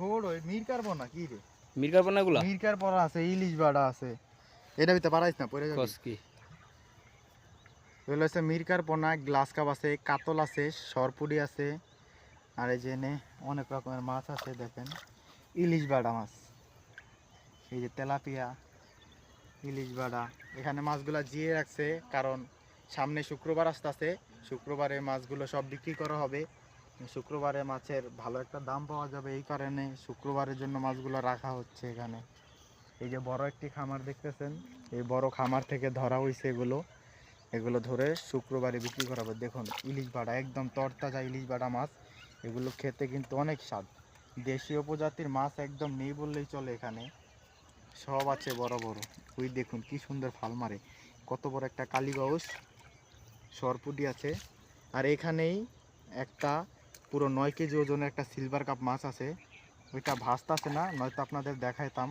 ছোট মিরকার পোনা কি রে? মিরকার পোনাগুলা মিরকার পোনা আছে, ইলিশ বাড়া আছে। এটা ভিতরে পারাইছ না, পড়ে যাবি। কস কি এগুলো হচ্ছে মিরকার পোনা, গ্লাস কাপ আছে, কাতল আছে, সরপুরি আছে, আর এই যে এনে অনেক রকমের মাছ আছে দেখেন। ইলিশ বাড়া মাছ, এই যে তেলাপিয়া, ইলিশ বাড়া। এখানে মাছগুলা জিয়ে রাখছে কারণ সামনে শুক্রবার আসতেছে, শুক্রবারে মাছগুলো সব বিক্রি করা হবে। শুক্রবারে মাছের ভালো একটা দাম পাওয়া যাবে, এই কারণে শুক্রবারের জন্য মাছগুলো রাখা হচ্ছে এখানে। এই যে বড় একটি খামার দেখতেছেন, এই বড় খামার থেকে ধরা হয়েছে এগুলো। এগুলো ধরে শুক্রবারে বিক্রি করা হবে। দেখুন ইলিশ বাড়া, একদম তরতাজা ইলিশ বাড়া মাছ। এগুলো খেতে কিন্তু অনেক স্বাদ। দেশীয় প্রজাতির মাছ একদম নেই বললেই চলে এখানে, সব আছে বড় বড়। ওই দেখুন কি সুন্দর ফাল মারে, কত বড় একটা কালীবাউস, সরপুটি আছে। আর এখানেই একটা পুরো 9 কেজি ওজনের একটা সিলভার কাপ মাছ আছে, ওইটা ভাসতে আছে না, নয়তো আপনাদের দেখাইতাম।